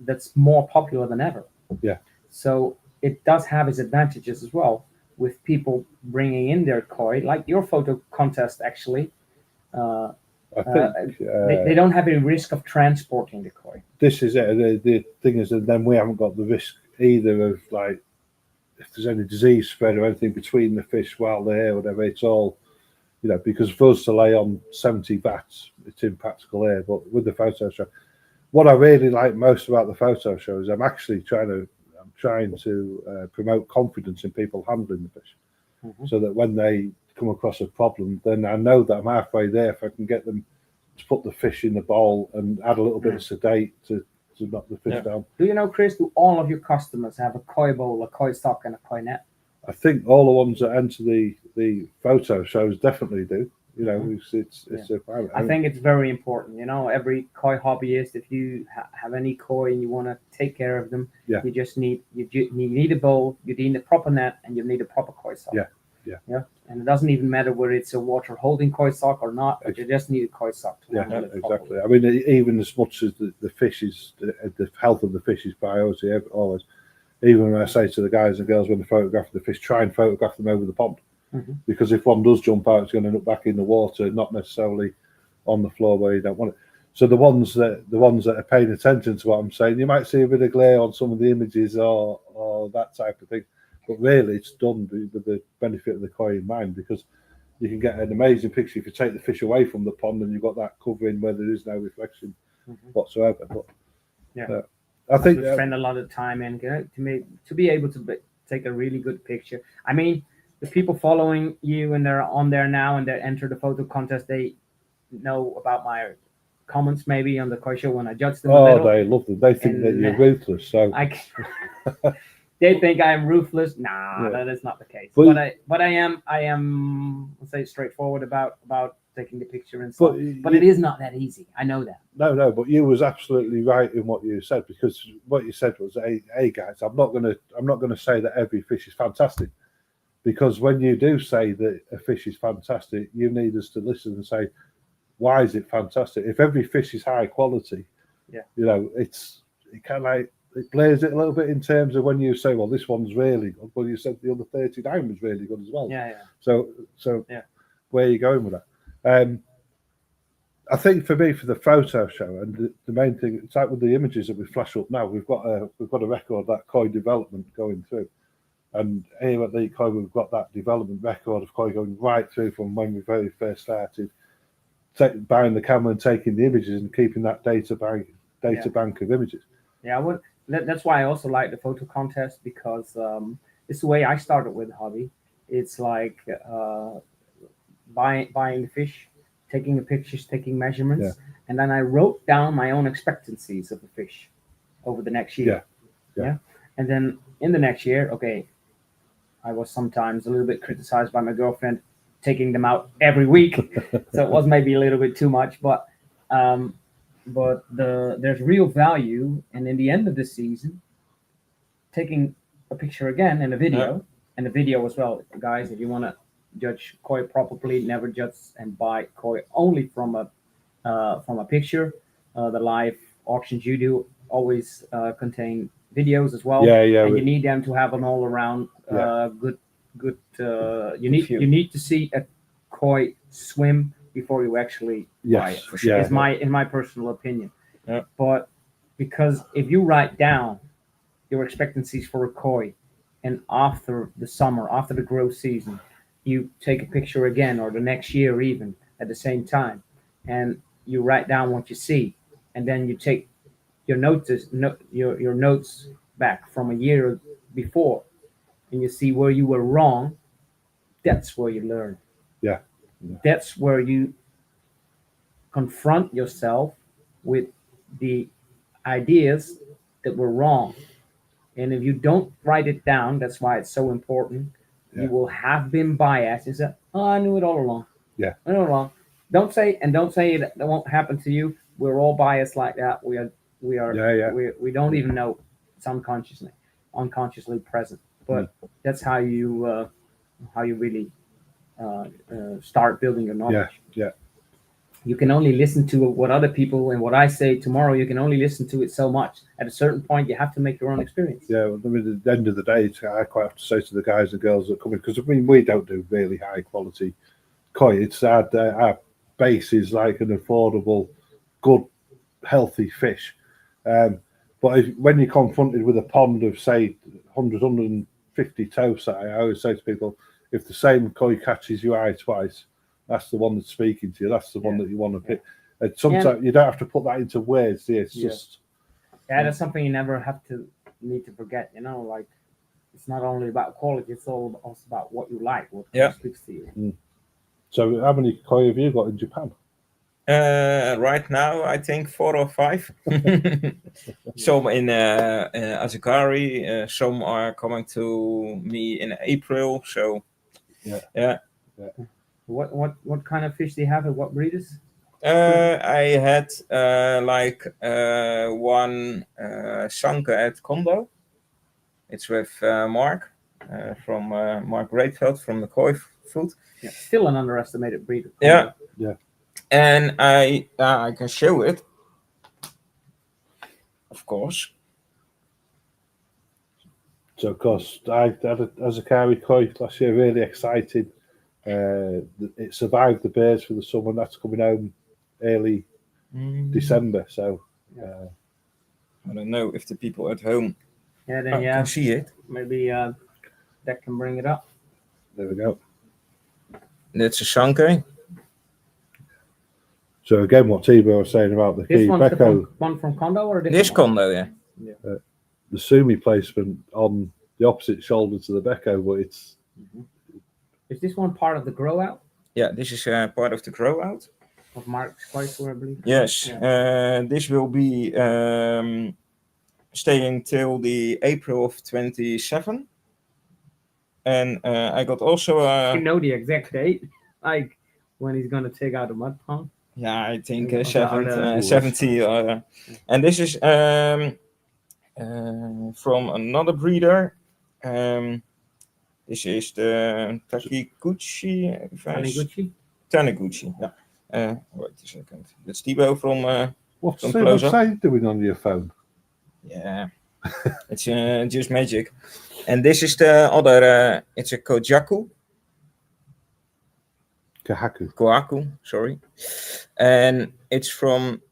that's more popular than ever. Yeah. So it does have its advantages as well, with people bringing in their koi, like your photo contest actually. I think they don't have any risk of transporting the koi. This is it. The thing is that then we haven't got the risk either of if there's any disease spread or anything between the fish while they're here, whatever. It's all, because for us to lay on 70 bats, it's impractical here. But with the photo show, what I really like most about the photo show is I'm trying to promote confidence in people handling the fish, so that when they come across a problem, then I know that I'm halfway there if I can get them to put the fish in the bowl and add a little bit of sedate to knock the fish down. Do you know, Chris, do all of your customers have a koi bowl, a koi sock, and a koi net? I think all the ones that enter the photo shows definitely do. It's I think it's very important. Every koi hobbyist, if you have any koi and you want to take care of them, you just need a bowl, you need a proper net, and you need a proper koi sock. Yeah. And it doesn't even matter whether it's a water holding koi sock or not, but you just need a koi sock to handle it exactly. properly. I mean, even as much as the fish is, the health of the fish is priority always. Even when I say to the guys and girls when they photograph the fish, try and photograph them over the pond. Because if one does jump out, it's going to end up back in the water, not necessarily on the floor where you don't want it. So the ones that are paying attention to what I'm saying, you might see a bit of glare on some of the images or that type of thing. But really, it's done with the benefit of the koi in mind, because you can get an amazing picture if you take the fish away from the pond and you've got that covering where there is no reflection whatsoever. But I think spend a lot of time to be able to take a really good picture. I mean, the people following you and they're on there now and they enter the photo contest, they know about my comments maybe on the koi show when I judge them. They love them. They think that you're ruthless. So they think I am ruthless. That is not the case. But I am, let's say, straightforward about taking the picture and stuff. But it is not that easy. I know that. No. But you was absolutely right in what you said, because what you said was, hey guys, I'm not gonna say that every fish is fantastic, because when you do say that a fish is fantastic, you need us to listen and say, why is it fantastic? If every fish is high quality, it plays it a little bit in terms of when you say, well, this one's really good. Well, you said the other 39 was really good as well. So where are you going with that? I think for me, for the photo show, and the main thing, it's like with the images that we flash up now, we've got a record of that koi development going through. And here at the koi, we've got that development record of koi going right through from when we very first started, buying the camera and taking the images and keeping that data bank of images. Yeah, that's why I also like the photo contest, because it's the way I started with the hobby. It's like buying the fish, taking the pictures, taking measurements, and then I wrote down my own expectancies of the fish over the next year. Yeah. And then in the next year, okay, I was sometimes a little bit criticized by my girlfriend taking them out every week, so it was maybe a little bit too much. But there's real value, and in the end of the season, taking a picture again and a video, and the video as well, guys. If you want to judge koi properly, never judge and buy koi only from a picture. The live auctions you do always contain videos as well. And you need them to have an all around good. You need to see a koi swim before you actually buy it. For sure, in my personal opinion. Yeah. But because if you write down your expectancies for a koi, and after the summer, after the growth season, you take a picture again, or the next year even at the same time, and you write down what you see, and then you take your your notes back from a year before, and you see where you were wrong. That's where you learn. Yeah. That's where you confront yourself with the ideas that were wrong. And if you don't write it down, that's why it's so important. You will have been biased. You say, "Oh, I knew it all along." Yeah. I knew it all along. Don't say that won't happen to you. We're all biased like that. We don't even know it's unconsciously present. But that's how you really start building your knowledge. Yeah. You can only listen to what other people, and what I say tomorrow, you can only listen to it so much. At a certain point, you have to make your own experience. Yeah, well, I mean, at the end of the day, I quite have to say to the guys and girls that come in, because I mean, we don't do really high quality koi. It's our base is like an affordable, good, healthy fish. But when you're confronted with a pond of, say, 150 toes, I always say to people, if the same koi catches your eye twice, that's the one that's speaking to you. That's the one that you want to pick. And sometimes you don't have to put that into words. It's just... Yeah, that's something you never need to forget. Like, it's not only about quality, it's also about what you like, what speaks to you. So how many koi have you got in Japan? Right now, I think 4 or 5. Some in Azukari, some are coming to me in April. So yeah. What kind of fish do you have, and what breeders? I had one Sanka at Kondo. It's with Mark from Mark Greatveld from the Koi Food. Yeah, still an underestimated breed. Yeah. And I can show it, of course. So, of course, I had a Azukari koi last year, really excited. It survived the bears for the summer, and that's coming home early December. So, I don't know if the people at home can see it. Maybe that can bring it up. There we go. That's a Sanke. So again, what Tibor was saying about the This key one's Becco, one from Kondo, or this Kondo, yeah. The Sumi placement on the opposite shoulder to the Becco, but it's... Is this one part of the grow out? Yeah, this is part of the grow out. Of Mark's Koi, I believe. Yes, this will be staying till the April of 27. And I got also... you know the exact date? Like when he's going to take out the mud pond? Yeah, I think 70. And this is from another breeder. This is the Taniguchi. Taniguchi, yeah. Wait a second. That's Thibaut from What's from the website doing on your phone? Yeah, it's just magic. And this is the other, it's a Kohaku, sorry. And it's from,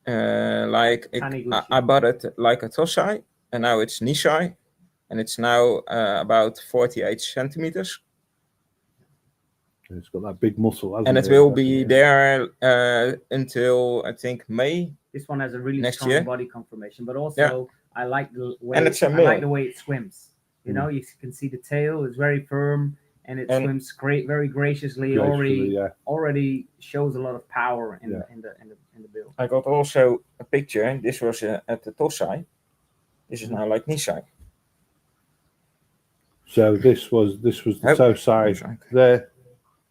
I bought it like a Tosai, and now it's Nishai, and it's now about 48 centimeters. It's got that big muscle, hasn't and it will be there until I think May. This one has a really Next strong year. body conformation, but also I like the way And it's a I male. like the way it swims. You know, you can see the tail is very firm and it And- swims very graciously. Gracefully, Already shows a lot of power in Yeah. the bill. I got also a picture. This was at the Tosai. This is now like knee side. So this was the toe side there.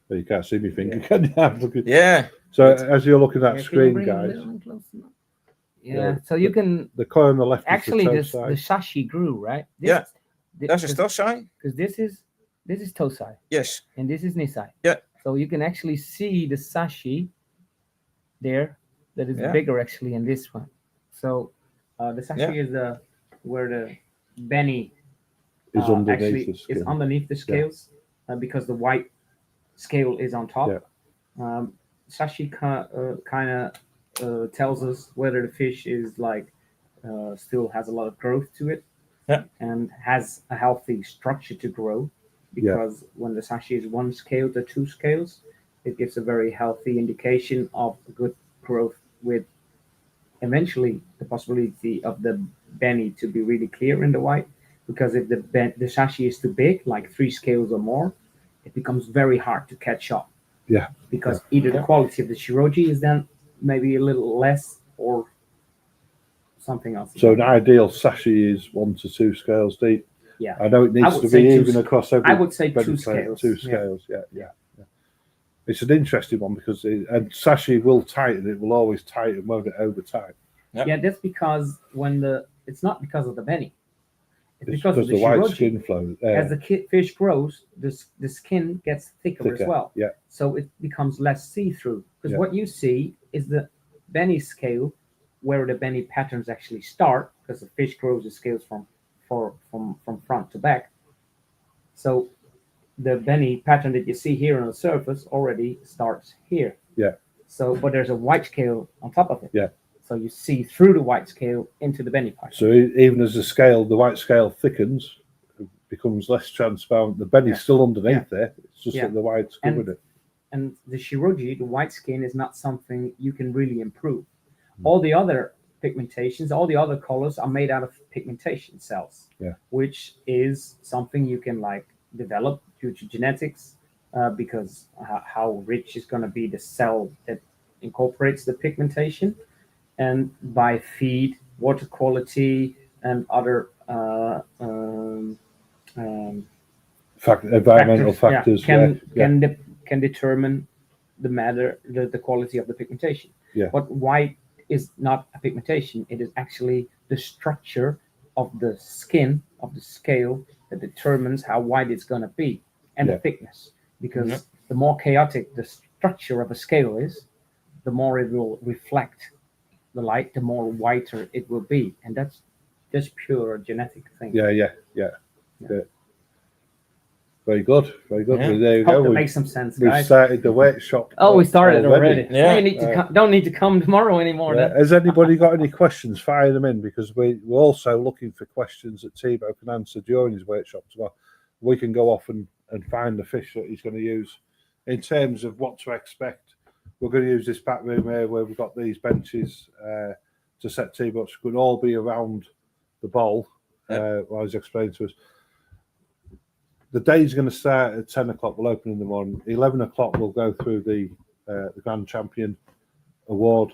Well, you can't see me finger, can you? I'm looking. Yeah. So as you're looking at Yeah, can you screen, bring it a guys, little closer? Yeah, Yeah, so you can the koi on the left actually is the toe the side. sashi grew, right? Yeah. That's a Tosai. because this is tosai Yes. and this is nisai. Yeah. So you can actually see the sashi there that is Yeah. bigger actually in this one. So the sashi is where the beni Is underneath actually the skin. is underneath the scales because the white scale is on top. Yeah. Sashi kind of tells us whether the fish is like still has a lot of growth to it and has a healthy structure to grow, because when the sashi is 1 scale to 2 scales, it gives a very healthy indication of good growth, with eventually the possibility of the beni to be really clear in the white. Because if the sashi is too big, like 3 scales or more, it becomes very hard to catch up. Yeah. Because either the quality of the shiroji is then maybe a little less, or something else. So an ideal sashi is 1 to 2 scales deep. Yeah. I know it needs to be even across every. I would say body 2 plate, scales. 2 scales. Yeah. It's an interesting one because and sashi will tighten. It will always tighten, won't it, over time? Yeah, that's because it's not because of the beni. It's It's because of the white shiroji. skin flow. As the fish grows, the skin gets thicker as well. Yeah. So it becomes less see-through. Because Yeah. what you see is the beni scale, where the beni patterns actually start, because the fish grows the scales from front to back. So the beni pattern that you see here on the surface already starts here. Yeah. So, but there's a white scale on top of it. Yeah. So you see through the white scale into the beni part. So even as the white scale thickens, it becomes less transparent. The benny's still underneath there. It's just that the white's covered it. And the shiroji, the white skin, is not something you can really improve. All the other pigmentations, all the other colors are made out of pigmentation cells, which is something you can like develop due to genetics, because how rich is going to be the cell that incorporates the pigmentation, and by feed, water quality, and other environmental factors can determine the quality of the pigmentation. Yeah. But white is not a pigmentation; it is actually the structure of the skin of the scale that determines how white it's going to be, and the thickness. Because the more chaotic the structure of a scale is, the more it will reflect the light, the more whiter it will be, and that's just pure genetic thing. Yeah. Very good. Yeah. Well, there you Hope go. that makes some sense, We've guys. started the workshop. Oh, we started already. Yeah. You need to don't need to come tomorrow anymore. Then. Has anybody got any questions? Fire them in, because we're also looking for questions that Thibaut can answer during his workshop as well. We can go off and find the fish that he's going to use. In terms of what to expect, we're going to use this back room here where we've got these benches to set Thibaut's. Could all be around the bowl. While he's explaining to us. The day's going to start at 10 o'clock. We'll open in the morning. 11 o'clock, we'll go through the Grand Champion Award.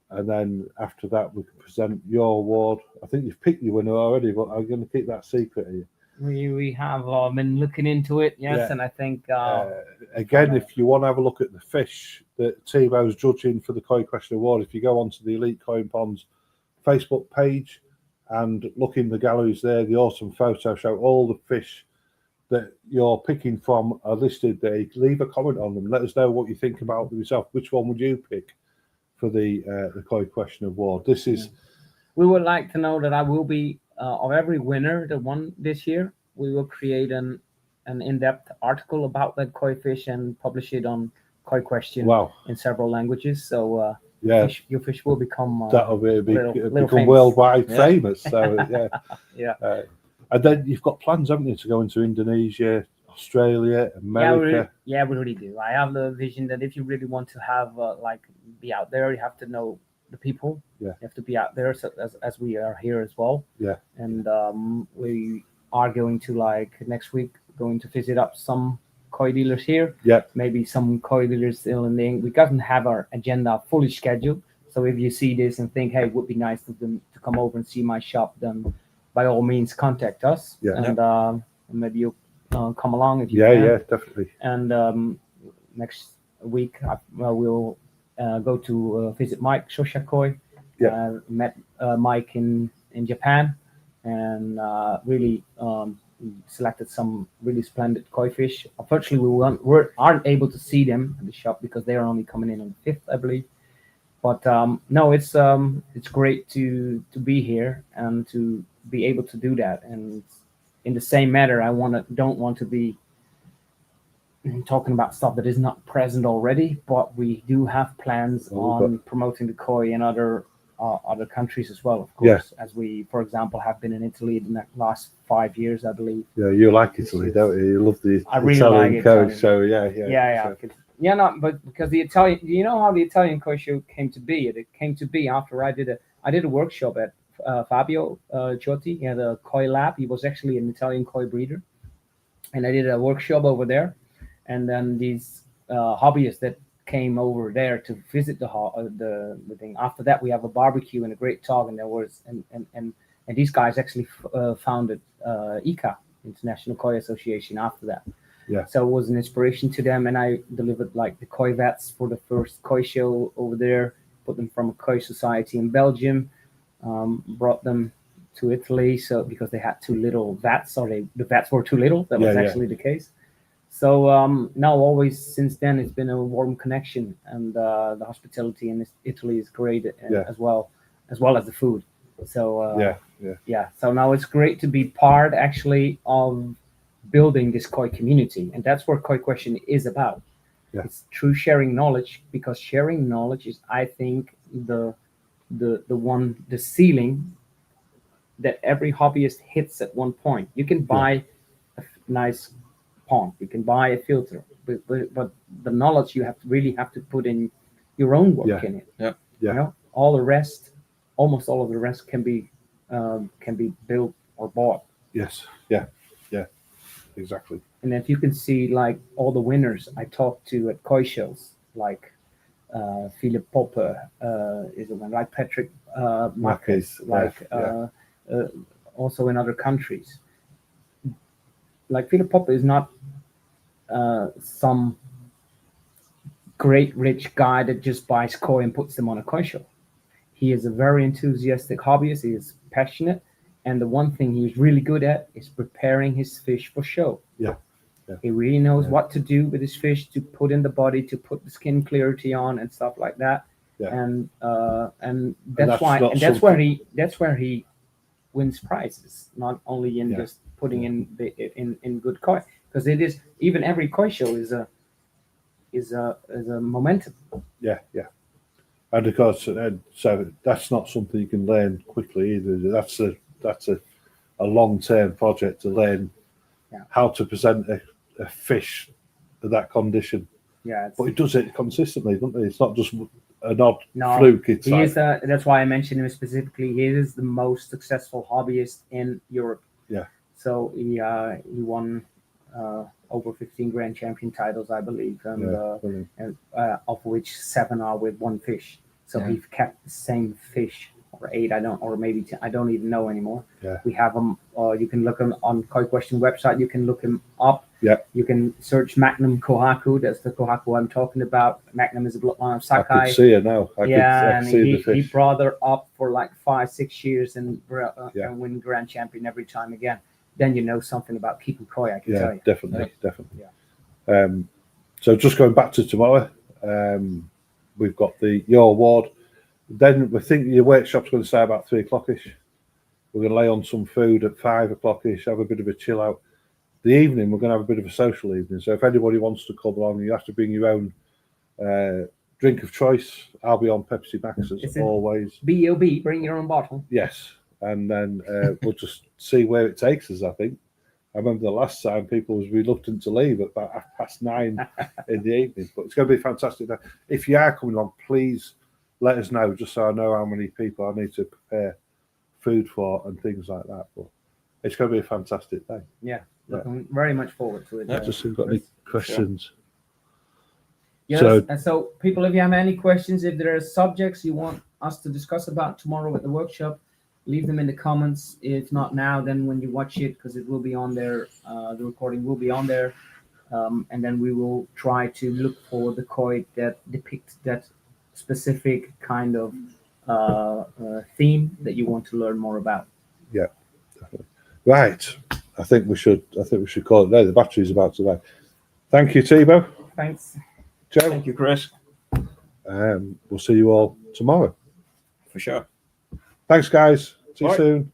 And then after that, we can present your award. I think you've picked your winner already, but I'm going to keep that secret here. We have been looking into it, yes, and I think... again, if you want to have a look at the fish that Thibaut's judging for the KoiQuestion Award, if you go onto the Elite Koi and Ponds Facebook page and look in the galleries there, the awesome photo show, all the fish that you're picking from are listed there. Leave a comment on them. Let us know what you think about them yourself. Which one would you pick for the KoiQuestion Award? This is. We would like to know that I will be of every winner that won this year. We will create an in-depth article about that koi fish and publish it on KoiQuestion in several languages. So your fish will become that'll be become famous. Worldwide famous. So yeah. And then you've got plans, haven't you, to go into Indonesia, Australia, America. Yeah, we really do. I have the vision that if you really want to have like be out there, you have to know the people. Yeah. You have to be out there, so as we are here as well. Yeah. And we are going to like next week going to visit up some koi dealers here. Yeah. Maybe some koi dealers still in the. We doesn't have our agenda fully scheduled. So if you see this and think, hey, it would be nice for them to come over and see my shop, then by all means contact us. Yeah. And maybe you'll come along if you Yeah, can. yeah, definitely. And next week we'll go to visit Mike Shoshakoi. Yeah. Met Mike in Japan, and really selected some really splendid koi fish. Unfortunately, we aren't able to see them at the shop because they are only coming in on the 5th, I believe. But no, it's great to be here and to be able to do that. And in the same matter, don't want to be talking about stuff that is not present already, but we do have plans on promoting the koi in other countries as well, of course. As we, for example, have been in Italy in the last 5 years, I believe. Yeah, you like Italy, don't you? You love the I really Italian like koi Italian. show. Yeah. So, yeah, no, but because the Italian, you know how the Italian koi show came to be? It came to be after I did a workshop at Fabio Ciotti. He had a koi lab. He was actually an Italian koi breeder, and I did a workshop over there. And then these hobbyists that came over there to visit the thing. After that, we have a barbecue and a great talk. And there was and these guys actually founded ICA, International Koi Association. After that. Yeah. So it was an inspiration to them, and I delivered like the koi vets for the first koi show over there. Put them from a koi society in Belgium, brought them to Italy. So because they had too little vets, or the vets were too little. That was actually the case. So now, always since then, it's been a warm connection, and the hospitality in Italy is great as well as the food. So yeah. So now it's great to be part actually of building this koi community, and that's what KoiQuestion is about. Yeah. It's through sharing knowledge, because sharing knowledge is, I think, the ceiling that every hobbyist hits at one point. You can buy a nice pond, you can buy a filter, but the knowledge you really have to put in your own work in it. Yeah. You know, almost all of the rest can be built or bought. Yes. Yeah. Exactly. And if you can see like all the winners I talked to at koi shows, like Philip Popper is one, like Patrick Marquez, like also in other countries. Like Philip Popper is not some great rich guy that just buys koi and puts them on a koi show. He is a very enthusiastic hobbyist. He is passionate. And the one thing he's really good at is preparing his fish for show. Yeah. He really knows what to do with his fish, to put in the body, to put the skin clarity on and stuff like that. Yeah. And that's where he wins prizes, not only in just putting in good koi, because it is, even every koi show is a momentum. Yeah. And of course, so that's not something you can learn quickly either. That's a long-term project to learn how to present a fish of that condition. Yeah, but he does it consistently, doesn't he? It's not just an odd fluke. It's that's why I mentioned him specifically. He is the most successful hobbyist in Europe. Yeah. So he won over 15 Grand Champion titles, I believe, and of which 7 are with one fish. So he's kept the same fish, or 8, or maybe 10, I don't even know anymore. Yeah. We have him. You can look him on KoiQuestion website. You can look him up. Yeah. You can search Magnum Kohaku. That's the Kohaku I'm talking about. Magnum is a bloodline of Sakai. I can see her now. I can see the fish. He brought her up for like 5-6 years and win Grand Champion every time again. Then you know something about keeping koi, I can tell you. Definitely. Yeah. So just going back to tomorrow, we've got your award. Then we think your workshop's going to start about 3:00ish. We're going to lay on some food at 5:00ish, have a bit of a chill out. The evening, we're going to have a bit of a social evening. So if anybody wants to come along, you have to bring your own drink of choice. I'll be on Pepsi Max as always. B.O.B. Bring your own bottle. Yes. And then we'll just see where it takes us, I think. I remember the last time people was reluctant to leave at about 9:30 in the evening. But it's going to be fantastic. If you are coming on, please let us know, just so I know how many people I need to prepare food for and things like that. But it's going to be a fantastic day. Yeah, looking very much forward to it. Just see if you've got any questions. Yes, and so people, if you have any questions, if there are subjects you want us to discuss about tomorrow at the workshop, leave them in the comments. If not now, then when you watch it, because it will be on there, the recording will be on there, and then we will try to look for the koi that depicts that specific kind of theme that you want to learn more about. Yeah, definitely. Right. I think we should call it there. The battery's about to die. Thank you, Thibaut. Thanks. Joe. Thank you, Chris. We'll see you all tomorrow. For sure. Thanks, guys. See you Bye. soon.